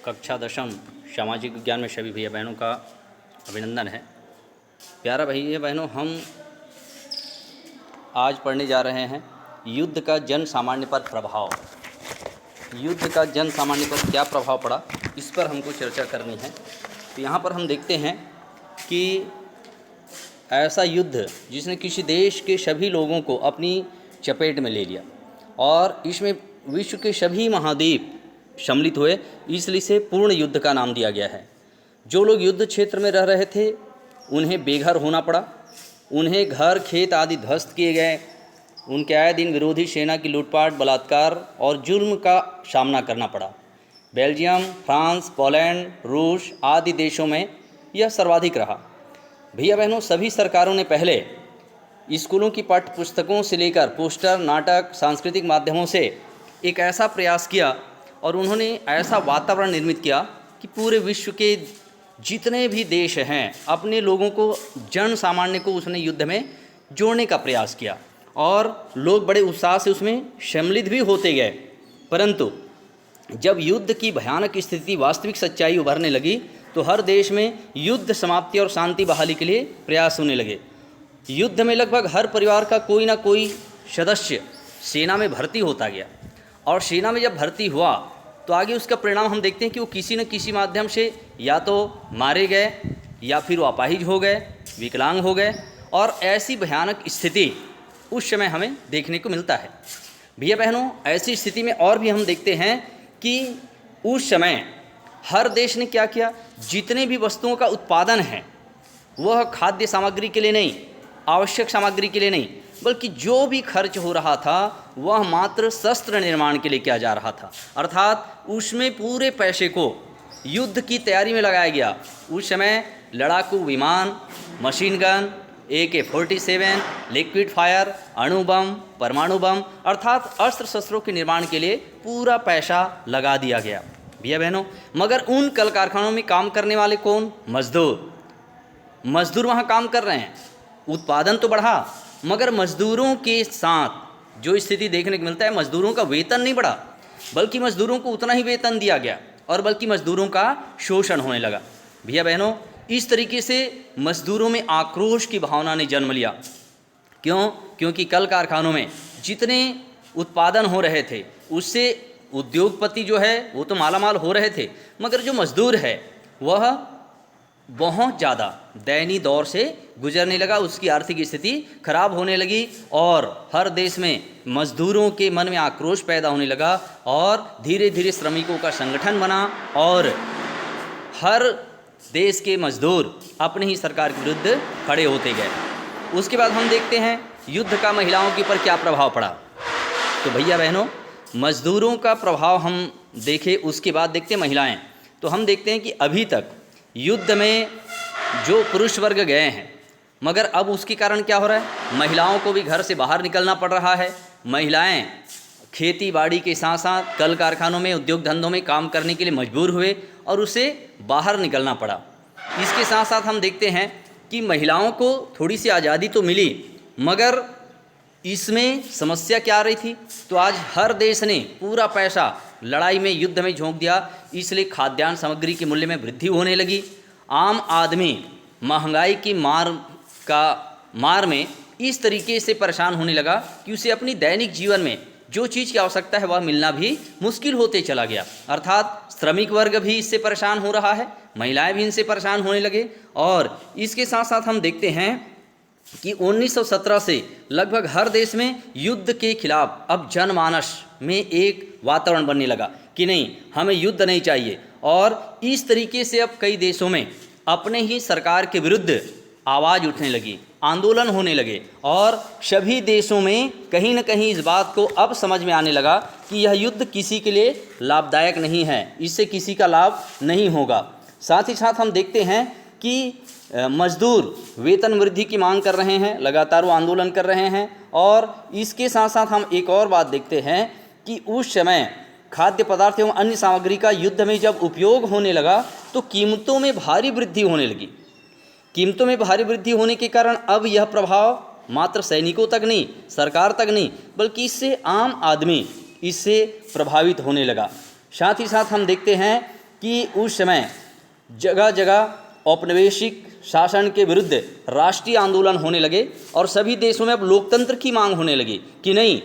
कक्षा 10वीं सामाजिक विज्ञान में सभी भैया बहनों का अभिनंदन है। प्यारा भैया बहनों, हम आज पढ़ने जा रहे हैं युद्ध का जन सामान्य पर प्रभाव। युद्ध का जन सामान्य पर क्या प्रभाव पड़ा, इस पर हमको चर्चा करनी है। तो यहाँ पर हम देखते हैं कि ऐसा युद्ध जिसने किसी देश के सभी लोगों को अपनी चपेट में ले लिया और इसमें विश्व के सभी महाद्वीप सम्मिलित हुए, इसलिए इसे पूर्ण युद्ध का नाम दिया गया है। जो लोग युद्ध क्षेत्र में रह रहे थे उन्हें बेघर होना पड़ा, उन्हें घर खेत आदि ध्वस्त किए गए, उनके आए दिन विरोधी सेना की लूटपाट, बलात्कार और जुल्म का सामना करना पड़ा। बेल्जियम, फ्रांस, पोलैंड, रूस आदि देशों में यह सर्वाधिक रहा। भैया बहनों, सभी सरकारों ने पहले स्कूलों की पाठ्य पुस्तकों से लेकर पोस्टर, नाटक, सांस्कृतिक माध्यमों से एक ऐसा प्रयास किया और उन्होंने ऐसा वातावरण निर्मित किया कि पूरे विश्व के जितने भी देश हैं अपने लोगों को, जन सामान्य को उसने युद्ध में जोड़ने का प्रयास किया और लोग बड़े उत्साह से उसमें सम्मिलित भी होते गए। परंतु जब युद्ध की भयानक स्थिति, वास्तविक सच्चाई उभरने लगी तो हर देश में युद्ध समाप्ति और शांति बहाली के लिए प्रयास होने लगे। युद्ध में लगभग हर परिवार का कोई ना कोई सदस्य सेना में भर्ती होता गया और सेना में जब भर्ती हुआ तो आगे उसका परिणाम हम देखते हैं कि वो किसी न किसी माध्यम से या तो मारे गए या फिर वो अपाहिज हो गए, विकलांग हो गए, और ऐसी भयानक स्थिति उस समय हमें देखने को मिलता है। भैया बहनों, ऐसी स्थिति में और भी हम देखते हैं कि उस समय हर देश ने क्या किया, जितने भी वस्तुओं का उत्पादन है वह खाद्य सामग्री के लिए नहीं, आवश्यक सामग्री के लिए नहीं, बल्कि जो भी खर्च हो रहा था वह मात्र शस्त्र निर्माण के लिए किया जा रहा था। अर्थात उसमें पूरे पैसे को युद्ध की तैयारी में लगाया गया। उस समय लड़ाकू विमान, machine gun, AK-47, liquid fire, अणु बम, परमाणु बम, अर्थात अस्त्र शस्त्रों के निर्माण के लिए पूरा पैसा लगा दिया गया। भैया बहनों, मगर उन कल कारखानों में काम करने वाले कौन? मजदूर वहाँ काम कर रहे हैं। उत्पादन तो बढ़ा, मगर मजदूरों के साथ जो स्थिति देखने को मिलता है, मजदूरों का वेतन नहीं बढ़ा, बल्कि मजदूरों को उतना ही वेतन दिया गया और बल्कि मजदूरों का शोषण होने लगा। भैया बहनों, इस तरीके से मजदूरों में आक्रोश की भावना ने जन्म लिया। क्यों? क्योंकि कल कारखानों में जितने उत्पादन हो रहे थे उससे उद्योगपति जो है वो तो मालामाल हो रहे थे, मगर जो मजदूर है वह बहुत ज़्यादा दयनीय दौर से गुजरने लगा। उसकी आर्थिक स्थिति खराब होने लगी और हर देश में मजदूरों के मन में आक्रोश पैदा होने लगा और धीरे धीरे श्रमिकों का संगठन बना और हर देश के मजदूर अपने ही सरकार के विरुद्ध खड़े होते गए। उसके बाद हम देखते हैं युद्ध का महिलाओं के ऊपर क्या प्रभाव पड़ा। तो भैया बहनों, मजदूरों का प्रभाव हम देखें, उसके बाद देखते हैं महिलाएँ। तो हम देखते हैं कि अभी तक युद्ध में जो पुरुष वर्ग गए हैं, मगर अब उसके कारण क्या हो रहा है, महिलाओं को भी घर से बाहर निकलना पड़ रहा है। महिलाएं खेती बाड़ी के साथ साथ कल कारखानों में, उद्योग धंधों में काम करने के लिए मजबूर हुए और उसे बाहर निकलना पड़ा। इसके साथ साथ हम देखते हैं कि महिलाओं को थोड़ी सी आज़ादी तो मिली, मगर इसमें समस्या क्या आ रही थी, तो आज हर देश ने पूरा पैसा लड़ाई में, युद्ध में झोंक दिया। इसलिए खाद्यान्न सामग्री के मूल्य में वृद्धि होने लगी। आम आदमी महंगाई की मार में इस तरीके से परेशान होने लगा कि उसे अपनी दैनिक जीवन में जो चीज़ की आवश्यकता है वह मिलना भी मुश्किल होते चला गया। अर्थात श्रमिक वर्ग भी इससे परेशान हो रहा है, महिलाएं भी इनसे परेशान होने लगे। और इसके साथ साथ हम देखते हैं कि 1917 से लगभग हर देश में युद्ध के खिलाफ अब जनमानस में एक वातावरण बनने लगा कि नहीं, हमें युद्ध नहीं चाहिए। और इस तरीके से अब कई देशों में अपने ही सरकार के विरुद्ध आवाज़ उठने लगी, आंदोलन होने लगे और सभी देशों में कहीं न कहीं इस बात को अब समझ में आने लगा कि यह युद्ध किसी के लिए लाभदायक नहीं है, इससे किसी का लाभ नहीं होगा। साथ ही साथ हम देखते हैं कि मजदूर वेतन वृद्धि की मांग कर रहे हैं, लगातार वो आंदोलन कर रहे हैं। और इसके साथ साथ हम एक और बात देखते हैं कि उस समय खाद्य पदार्थ एवं अन्य सामग्री का युद्ध में जब उपयोग होने लगा तो कीमतों में भारी वृद्धि होने लगी। कीमतों में भारी वृद्धि होने के कारण अब यह प्रभाव मात्र सैनिकों तक नहीं, सरकार तक नहीं, बल्कि इससे आम आदमी इससे प्रभावित होने लगा। साथ ही साथ हम देखते हैं कि उस समय जगह जगह औपनिवेशिक शासन के विरुद्ध राष्ट्रीय आंदोलन होने लगे और सभी देशों में अब लोकतंत्र की मांग होने लगी कि नहीं,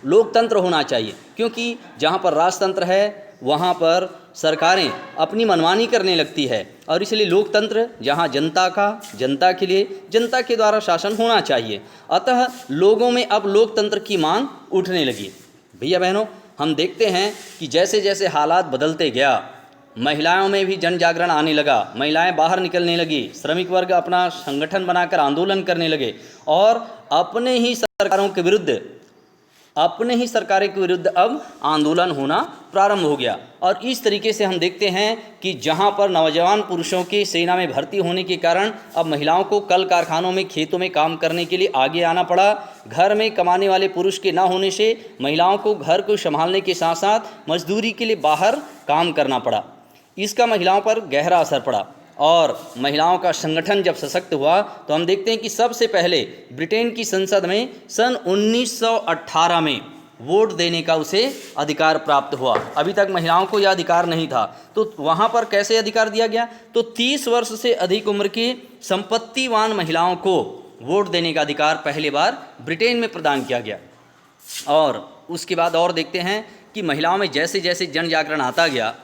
लोकतंत्र होना चाहिए, क्योंकि जहाँ पर राजतंत्र है वहाँ पर सरकारें अपनी मनमानी करने लगती है और इसलिए लोकतंत्र जहाँ जनता का, जनता के लिए, जनता के द्वारा शासन होना चाहिए। अतः लोगों में अब लोकतंत्र की मांग उठने लगी। भैया बहनों, हम देखते हैं कि जैसे जैसे हालात बदलते गया, महिलाओं में भी जन जागरण आने लगा, महिलाएं बाहर निकलने लगी, श्रमिक वर्ग अपना संगठन बनाकर आंदोलन करने लगे और अपने ही सरकारों के विरुद्ध अब आंदोलन होना प्रारंभ हो गया। और इस तरीके से हम देखते हैं कि जहां पर नौजवान पुरुषों की सेना में भर्ती होने के कारण अब महिलाओं को कल कारखानों में, खेतों में काम करने के लिए आगे आना पड़ा। घर में कमाने वाले पुरुष के ना होने से महिलाओं को घर को संभालने के साथ साथ मजदूरी के लिए बाहर काम करना पड़ा। इसका महिलाओं पर गहरा असर पड़ा और महिलाओं का संगठन जब सशक्त हुआ तो हम देखते हैं कि सबसे पहले ब्रिटेन की संसद में सन 1918 में वोट देने का उसे अधिकार प्राप्त हुआ। अभी तक महिलाओं को यह अधिकार नहीं था। तो वहाँ पर कैसे अधिकार दिया गया? तो 30 वर्ष से अधिक उम्र की संपत्तिवान महिलाओं को वोट देने का अधिकार पहली बार ब्रिटेन में प्रदान किया गया। और उसके बाद और देखते हैं कि महिलाओं में जैसे जैसे जन जागरण आता गया,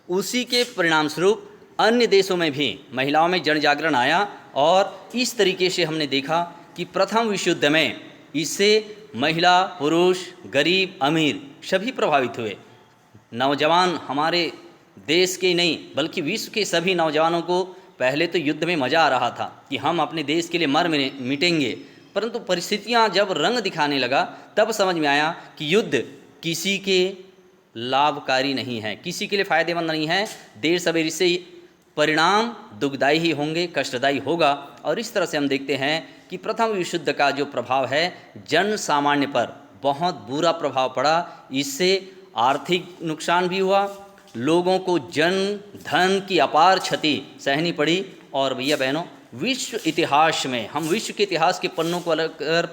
उसी के परिणाम स्वरूप अन्य देशों में भी महिलाओं में जन जागरण आया और इस तरीके से हमने देखा कि प्रथम विश्व युद्ध में इससे महिला, पुरुष, गरीब, अमीर सभी प्रभावित हुए। नौजवान हमारे देश के नहीं बल्कि विश्व के सभी नौजवानों को पहले तो युद्ध में मज़ा आ रहा था कि हम अपने देश के लिए मर मिटेंगे, परंतु परिस्थितियां जब रंग दिखाने लगा तब समझ में आया कि युद्ध किसी के लाभकारी नहीं है, किसी के लिए फ़ायदेमंद नहीं है। देर सवेर इससे परिणाम दुखदायी ही होंगे, कष्टदायी होगा। और इस तरह से हम देखते हैं कि प्रथम विश्व युद्ध का जो प्रभाव है जन सामान्य पर बहुत बुरा प्रभाव पड़ा। इससे आर्थिक नुकसान भी हुआ, लोगों को जन धन की अपार क्षति सहनी पड़ी। और भैया बहनों, विश्व इतिहास में हम विश्व के इतिहास के पन्नों को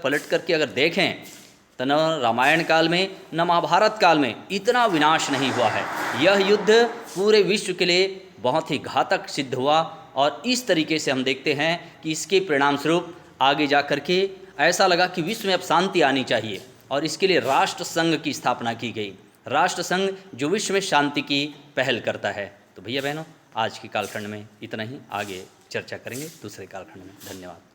पलट करके अगर देखें तो न रामायण काल में न महाभारत काल में इतना विनाश नहीं हुआ है। यह युद्ध पूरे विश्व के लिए बहुत ही घातक सिद्ध हुआ और इस तरीके से हम देखते हैं कि इसके परिणाम स्वरूप आगे जा कर के ऐसा लगा कि विश्व में अब शांति आनी चाहिए और इसके लिए राष्ट्र संघ की स्थापना की गई। राष्ट्र संघ जो विश्व में शांति की पहल करता है। तो भैया बहनों, आज के कालखंड में इतना ही, आगे चर्चा करेंगे दूसरे कालखंड में। धन्यवाद।